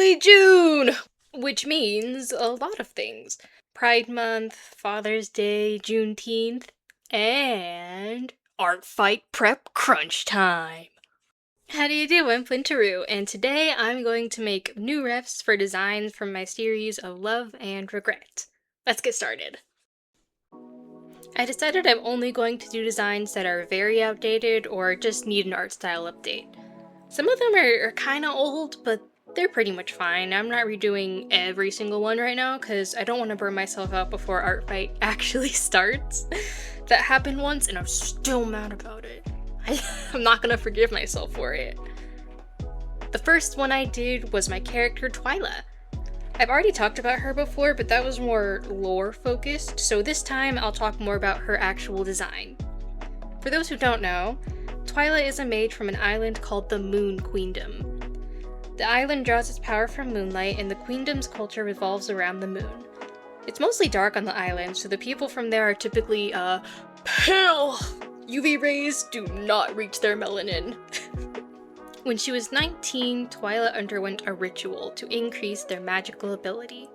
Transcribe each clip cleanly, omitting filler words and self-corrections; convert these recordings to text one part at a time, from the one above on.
finally June! Which means a lot of things. Pride Month, Father's Day, Juneteenth, and Artfight prep crunch time. How do you do? I'm Flintaroo, and today I'm going to make new refs for designs from my series of Love and Regret. Let's get started. I decided I'm only going to do designs that are very outdated or just need an art style update. Some of them are kinda old, but they're pretty much fine. I'm not redoing every single one right now because I don't want to burn myself out before Artfight actually starts. That happened once and I'm still mad about it. I'm not gonna forgive myself for it. The first one I did was my character Twyla. I've already talked about her before, but that was more lore focused, so this time I'll talk more about her actual design. For those who don't know, Twyla is a mage from an island called the Moon Queendom. The island draws its power from moonlight, and the Queendom's culture revolves around the moon. It's mostly dark on the island, so the people from there are typically, pale! UV rays do not reach their melanin. When she was 19, Twyla underwent a ritual to increase their magical ability.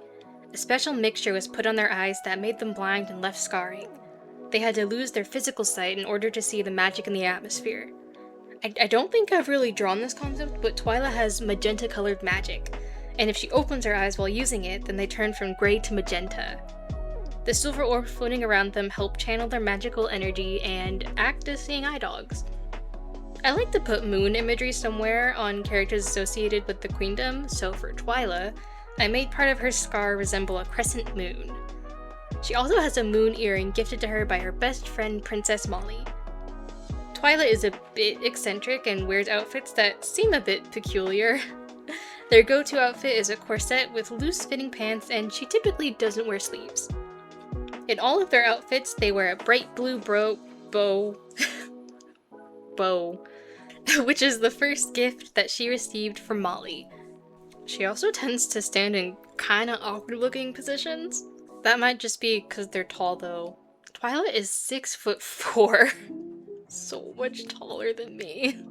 A special mixture was put on their eyes that made them blind and left scarring. They had to lose their physical sight in order to see the magic in the atmosphere. I don't think I've really drawn this concept, but Twyla has magenta-colored magic, and if she opens her eyes while using it, then they turn from gray to magenta. The silver orbs floating around them help channel their magical energy and act as seeing eye dogs. I like to put moon imagery somewhere on characters associated with the Queendom, so for Twyla, I made part of her scar resemble a crescent moon. She also has a moon earring gifted to her by her best friend Princess Molly. Twyla is a bit eccentric and wears outfits that seem a bit peculiar. Their go-to outfit is a corset with loose-fitting pants, and she typically doesn't wear sleeves. In all of their outfits, they wear a bright blue bow, which is the first gift that she received from Molly. She also tends to stand in kinda awkward-looking positions. That might just be because they're tall, though. Twyla is 6'4". So much taller than me.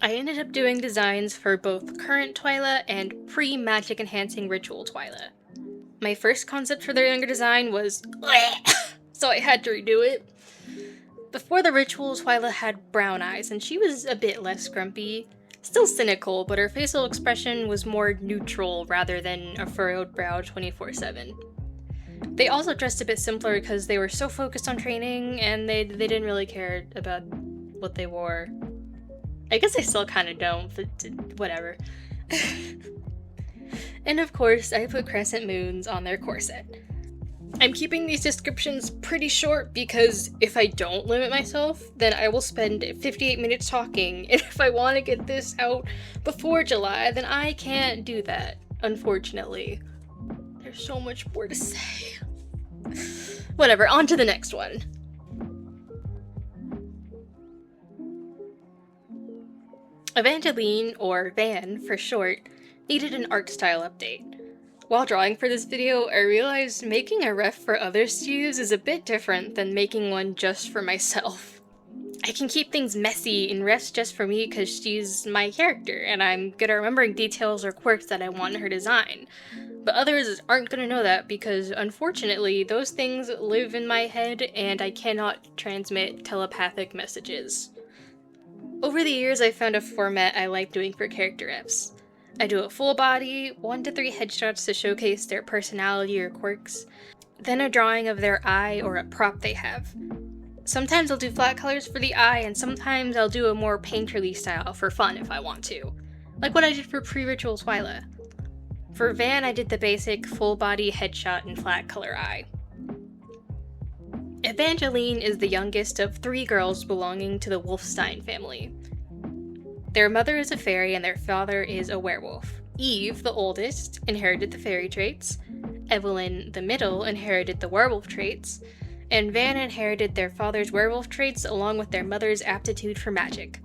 I ended up doing designs for both current Twyla and pre-magic enhancing ritual Twyla. My first concept for their younger design was so I had to redo it. Before the ritual, Twyla had brown eyes and she was a bit less grumpy. Still cynical, but her facial expression was more neutral rather than a furrowed brow 24/7. They also dressed a bit simpler because they were so focused on training and they didn't really care about what they wore. I guess I still kind of don't, but whatever. And of course, I put crescent moons on their corset. I'm keeping these descriptions pretty short because if I don't limit myself, then I will spend 58 minutes talking, and if I want to get this out before July, then I can't do that, unfortunately. There's so much more to say. Whatever, on to the next one. Evangeline, or Van for short, needed an art style update. While drawing for this video, I realized making a ref for others to use is a bit different than making one just for myself. I can keep things messy in refs just for me because she's my character, and I'm good at remembering details or quirks that I want in her design. But others aren't gonna know that because, unfortunately, those things live in my head and I cannot transmit telepathic messages. Over the years, I found a format I like doing for character refs. I do a full body, 1 to 3 headshots to showcase their personality or quirks, then a drawing of their eye or a prop they have. Sometimes I'll do flat colors for the eye, and sometimes I'll do a more painterly style for fun if I want to, like what I did for pre-ritual Twyla. For Van, I did the basic full body headshot and flat color eye. Evangeline is the youngest of 3 girls belonging to the Wolfstein family. Their mother is a fairy and their father is a werewolf. Eve, the oldest, inherited the fairy traits. Evelyn, the middle, inherited the werewolf traits. And Van inherited their father's werewolf traits along with their mother's aptitude for magic.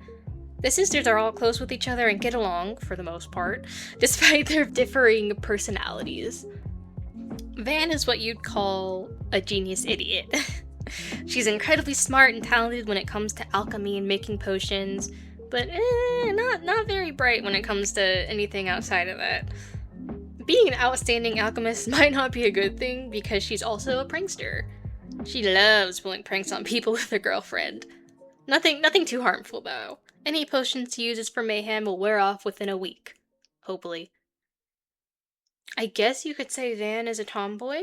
The sisters are all close with each other and get along, for the most part, despite their differing personalities. Van is what you'd call a genius idiot. She's incredibly smart and talented when it comes to alchemy and making potions, but not very bright when it comes to anything outside of that. being an outstanding alchemist might not be a good thing because she's also a prankster. She loves pulling pranks on people with her girlfriend. Nothing too harmful though. Any potions she uses for mayhem will wear off within a week. Hopefully. I guess you could say Van is a tomboy.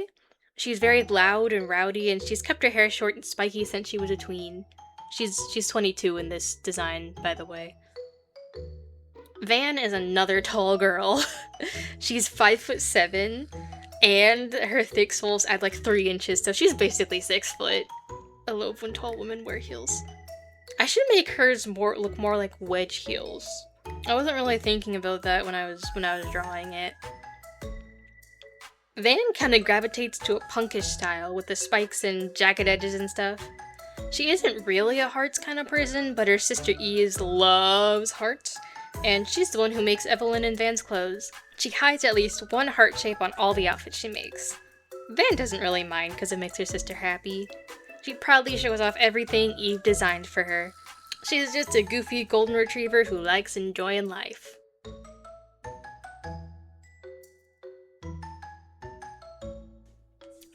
She's very loud and rowdy, and she's kept her hair short and spiky since she was a tween. She's 22 in this design, by the way. Van is another tall girl. She's 5'7", and her thick soles add like 3 inches, so she's basically 6 foot. I love when tall women wear heels. I should make hers look more like wedge heels. I wasn't really thinking about that when I was drawing it. Van kind of gravitates to a punkish style with the spikes and jagged edges and stuff. She isn't really a hearts kind of person, but her sister Eve loves hearts, and she's the one who makes Evelyn and Van's clothes. She hides at least one heart shape on all the outfits she makes. Van doesn't really mind because it makes her sister happy. She proudly shows off everything Eve designed for her. She's just a goofy golden retriever who likes enjoying life.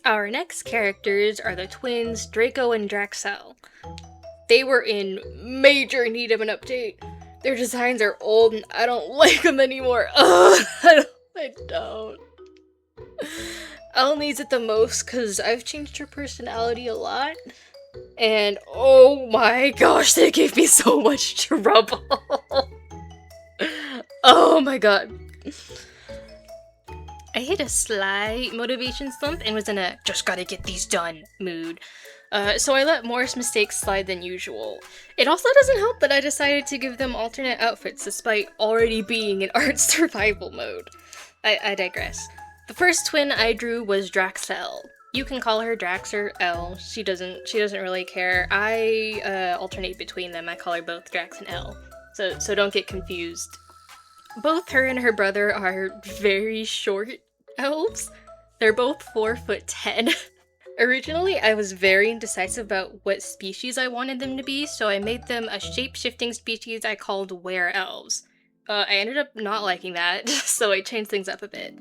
Our next characters are the twins Draco and Draxel. They were in major need of an update. Their designs are old and I don't like them anymore. Ugh, I don't. Elle needs it the most because I've changed her personality a lot. And oh my gosh, they gave me so much trouble. Oh my god. I hit a slight motivation slump and was in a just gotta get these done mood. So I let more mistakes slide than usual. It also doesn't help that I decided to give them alternate outfits despite already being in art survival mode. I digress. The first twin I drew was Draxel. You can call her Drax or Elle. She doesn't really care. I alternate between them. I call her both Drax and Elle. So don't get confused. Both her and her brother are very short elves. They're both 4'10". Originally, I was very indecisive about what species I wanted them to be, so I made them a shape-shifting species I called were-elves. I ended up not liking that, so I changed things up a bit.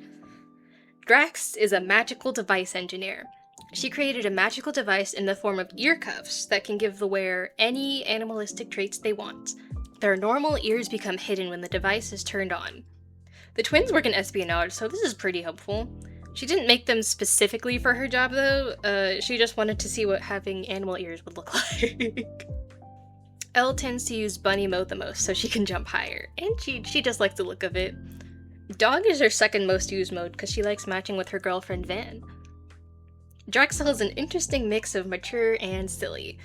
Drax is a magical device engineer. She created a magical device in the form of ear cuffs that can give the wearer any animalistic traits they want. Their normal ears become hidden when the device is turned on. The twins work in espionage, so this is pretty helpful. She didn't make them specifically for her job, though. She just wanted to see what having animal ears would look like. Elle tends to use bunny mode the most, so she can jump higher, and she just likes the look of it. Dog is her second most used mode because she likes matching with her girlfriend Van. Draxel is an interesting mix of mature and silly.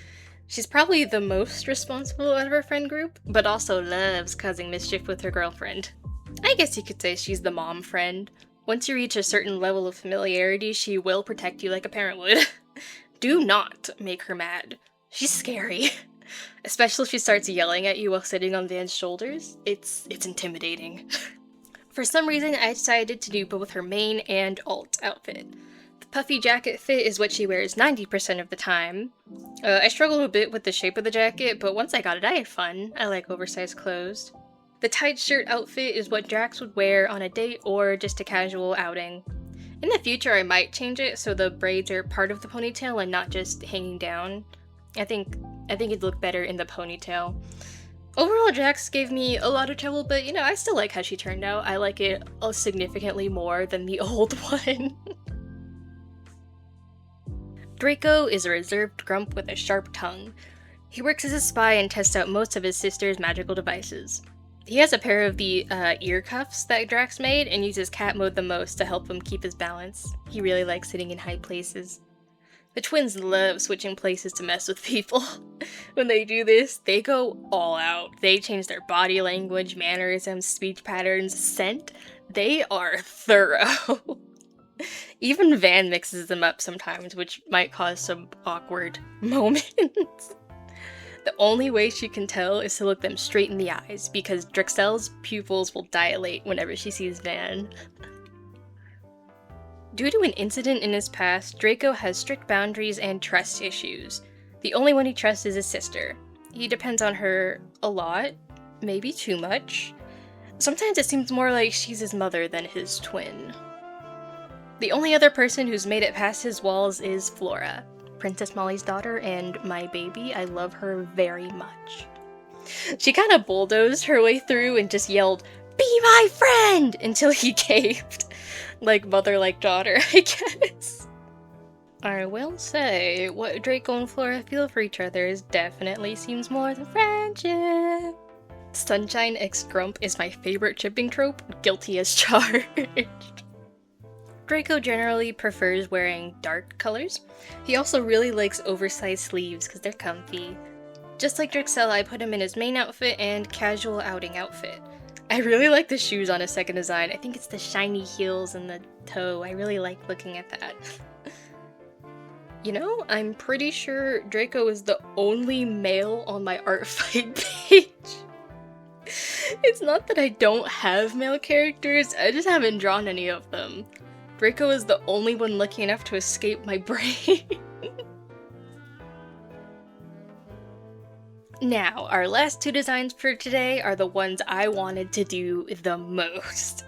She's probably the most responsible out of her friend group, but also loves causing mischief with her girlfriend. I guess you could say she's the mom friend. Once you reach a certain level of familiarity, she will protect you like a parent would. Do not make her mad. She's scary. Especially if she starts yelling at you while sitting on Van's shoulders. It's intimidating. For some reason, I decided to do both her main and alt outfit. The puffy jacket fit is what she wears 90% of the time. I struggled a bit with the shape of the jacket, but once I got it, I had fun. I like oversized clothes. The tight shirt outfit is what Drax would wear on a date or just a casual outing. In the future, I might change it so the braids are part of the ponytail and not just hanging down. I think it'd look better in the ponytail. Overall, Drax gave me a lot of trouble, but I still like how she turned out. I like it significantly more than the old one. Draco is a reserved grump with a sharp tongue. He works as a spy and tests out most of his sister's magical devices. He has a pair of the ear cuffs that Drax made and uses cat mode the most to help him keep his balance. He really likes sitting in high places. The twins love switching places to mess with people. When they do this, they go all out. They change their body language, mannerisms, speech patterns, scent. They are thorough. Even Van mixes them up sometimes, which might cause some awkward moments. The only way she can tell is to look them straight in the eyes, because Draxel's pupils will dilate whenever she sees Van. Due to an incident in his past, Draco has strict boundaries and trust issues. The only one he trusts is his sister. He depends on her a lot, maybe too much. Sometimes it seems more like she's his mother than his twin. The only other person who's made it past his walls is Flora, Princess Molly's daughter and my baby. I love her very much. She kind of bulldozed her way through and just yelled, "Be my friend!" until he caved. Like mother, like daughter, I guess. I will say, what Draco and Flora feel for each other definitely seems more than friendship. Sunshine x Grump is my favorite shipping trope, guilty as charged. Draco generally prefers wearing dark colors. He also really likes oversized sleeves because they're comfy. Just like Drixel, I put him in his main outfit and casual outing outfit. I really like the shoes on his second design. I think it's the shiny heels and the toe. I really like looking at that. You know, I'm pretty sure Draco is the only male on my Artfight page. It's not that I don't have male characters, I just haven't drawn any of them. Draco is the only one lucky enough to escape my brain. Now, our last two designs for today are the ones I wanted to do the most.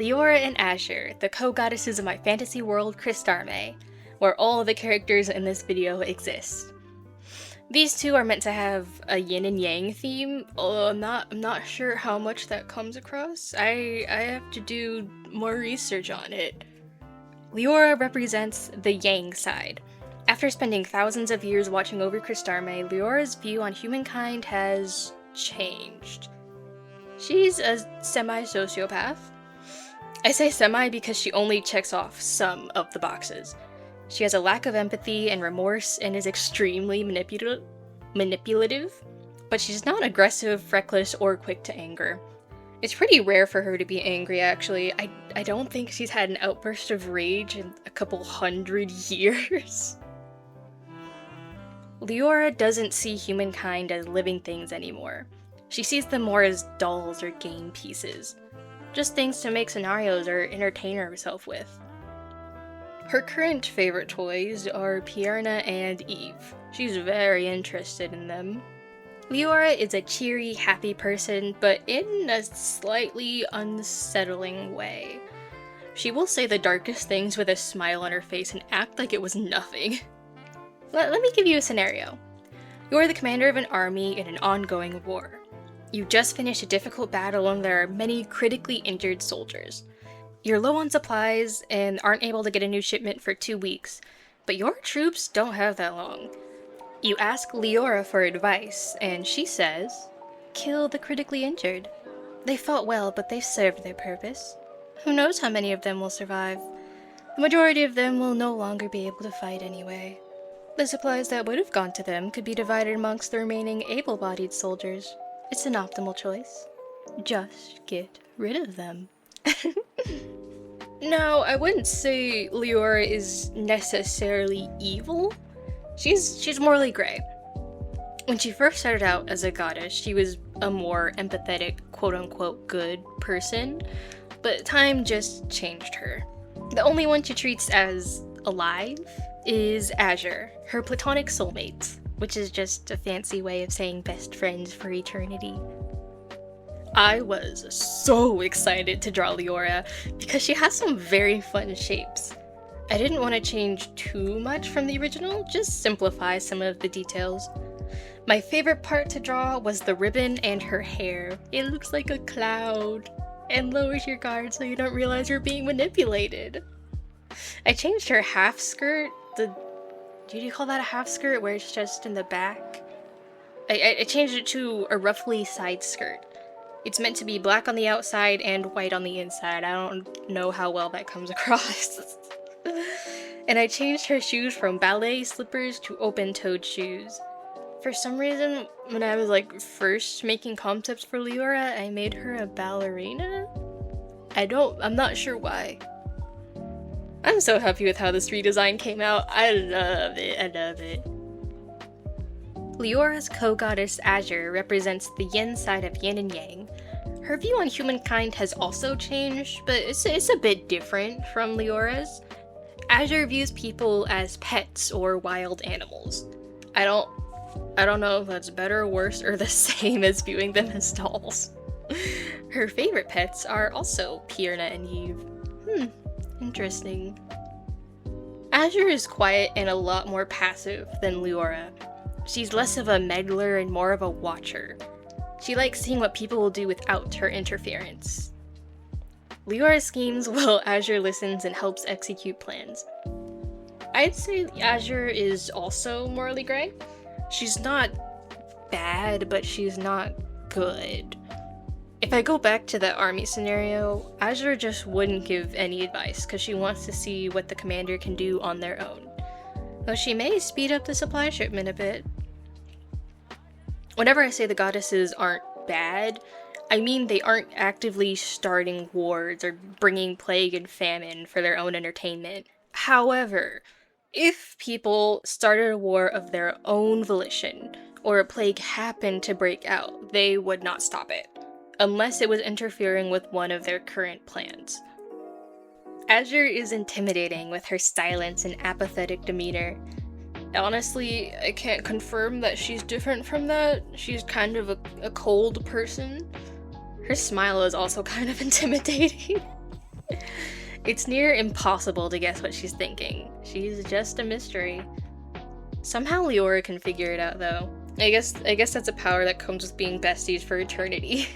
Leora and Azure, the co-goddesses of my fantasy world Crystarme, where all of the characters in this video exist. These two are meant to have a yin and yang theme. I'm not sure how much that comes across. I have to do more research on it. Leora represents the yang side. After spending thousands of years watching over Crystarme, Leora's view on humankind has changed. She's a semi-sociopath. I say semi because she only checks off some of the boxes. She has a lack of empathy and remorse and is extremely manipulative, but she's not aggressive, reckless, or quick to anger. It's pretty rare for her to be angry, actually. I don't think she's had an outburst of rage in a couple hundred years. Leora doesn't see humankind as living things anymore. She sees them more as dolls or game pieces. Just things to make scenarios or entertain herself with. Her current favorite toys are Pierna and Eve. She's very interested in them. Leora is a cheery, happy person, but in a slightly unsettling way. She will say the darkest things with a smile on her face and act like it was nothing. Let me give you a scenario. You're the commander of an army in an ongoing war. You just finished a difficult battle and there are many critically injured soldiers. You're low on supplies and aren't able to get a new shipment for 2 weeks, but your troops don't have that long. You ask Leora for advice, and she says, "Kill the critically injured. They fought well, but they've served their purpose. Who knows how many of them will survive? The majority of them will no longer be able to fight anyway. The supplies that would have gone to them could be divided amongst the remaining able-bodied soldiers. It's an optimal choice. Just get rid of them." Now, I wouldn't say Leora is necessarily evil. She's morally gray. When she first started out as a goddess, she was a more empathetic, quote-unquote good person, but time just changed her. The only one she treats as alive is Azure, her platonic soulmate, which is just a fancy way of saying best friends for eternity. I was so excited to draw Leora because she has some very fun shapes. I didn't want to change too much from the original, just simplify some of the details. My favorite part to draw was the ribbon and her hair. It looks like a cloud and lowers your guard so you don't realize you're being manipulated. I changed her half skirt, do you call that a half skirt where it's just in the back? I changed it to a roughly side skirt. It's meant to be black on the outside and white on the inside. I don't know how well that comes across. And I changed her shoes from ballet slippers to open-toed shoes. For some reason, when I was first making concepts for Leora, I made her a ballerina? I'm not sure why. I'm so happy with how this redesign came out. I love it. Leora's co-goddess Azure represents the yin side of yin and yang. Her view on humankind has also changed, but it's a bit different from Leora's. Azure views people as pets or wild animals. I don't know if that's better or worse or the same as viewing them as dolls. Her favorite pets are also Pierna and Eve. Interesting. Azure is quiet and a lot more passive than Leora. She's less of a meddler and more of a watcher. She likes seeing what people will do without her interference. Leora schemes while Azure listens and helps execute plans. I'd say Azure is also morally gray. She's not bad, but she's not good. If I go back to that army scenario, Azure just wouldn't give any advice because she wants to see what the commander can do on their own. Though she may speed up the supply shipment a bit. Whenever I say the goddesses aren't bad, I mean they aren't actively starting wars or bringing plague and famine for their own entertainment. However, if people started a war of their own volition, or a plague happened to break out, they would not stop it, unless it was interfering with one of their current plans. Azure is intimidating with her silence and apathetic demeanor. Honestly, I can't confirm that she's different from that. She's kind of a cold person. Her smile is also kind of intimidating. It's near impossible to guess what she's thinking. She's just a mystery. Somehow Leora can figure it out though. I guess that's a power that comes with being besties for eternity.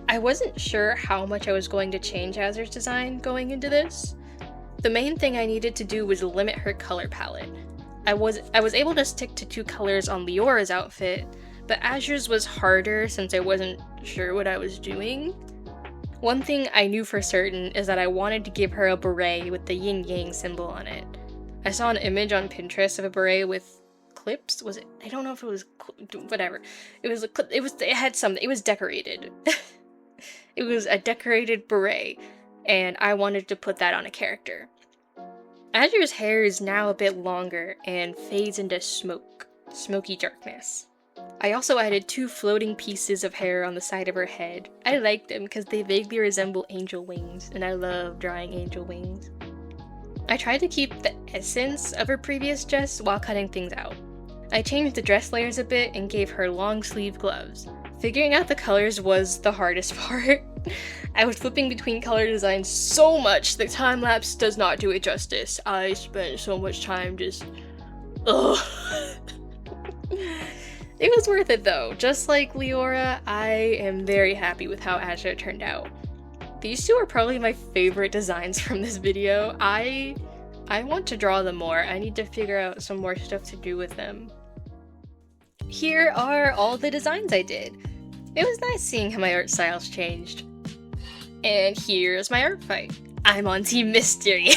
I wasn't sure how much I was going to change Azure's design going into this. The main thing I needed to do was limit her color palette. I was able to stick to 2 colors on Leora's outfit, but Azure's was harder since I wasn't sure what I was doing. One thing I knew for certain is that I wanted to give her a beret with the yin-yang symbol on it. I saw an image on Pinterest of a beret with clips. Was it? I don't know if it was whatever. It had something. It was decorated. It was a decorated beret, and I wanted to put that on a character. Azure's hair is now a bit longer and fades into smoky darkness. I also added 2 floating pieces of hair on the side of her head. I like them because they vaguely resemble angel wings, and I love drawing angel wings. I tried to keep the essence of her previous dress while cutting things out. I changed the dress layers a bit and gave her long sleeve gloves. Figuring out the colors was the hardest part. I was flipping between color designs so much the time lapse does not do it justice. I spent so much time just... ugh. It was worth it though. Just like Leora, I am very happy with how Azure turned out. These 2 are probably my favorite designs from this video. I want to draw them more. I need to figure out some more stuff to do with them. Here are all the designs I did. It was nice seeing how my art styles changed. And here's my art fight. I'm on Team Mystery.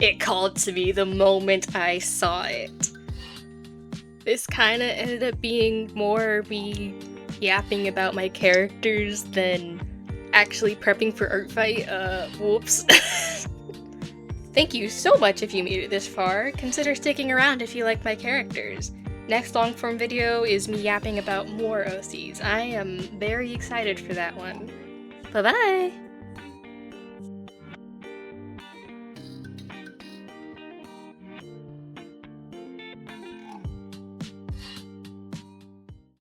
It called to me the moment I saw it. This kinda ended up being more me yapping about my characters than actually prepping for Artfight. Whoops. Thank you so much if you made it this far. Consider sticking around if you like my characters. Next long form video is me yapping about more OCs. I am very excited for that one. Bye bye!